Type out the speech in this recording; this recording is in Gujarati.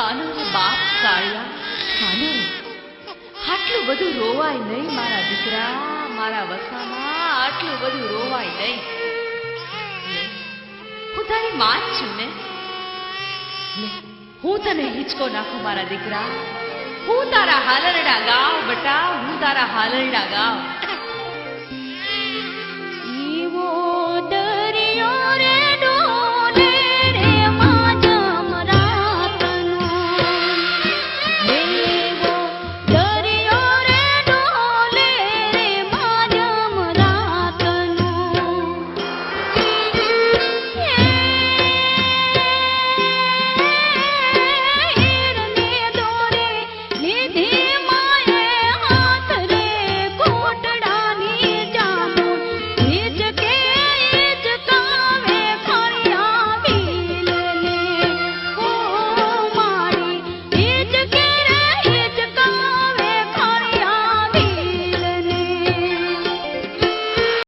કાનો રે બાપ કાળિયા, કાનો આટલું બધું રોવાય નહીં મારા દીકરા, મારા વસામાં આટલું બધું રોવાય નહીં. હું તારી માં જ છું ને. હું તને હિંચકો નાખું મારા દીકરા. હું તારા હાલરડા ગાવ બટા, હું તારા હાલરડા ગાવ.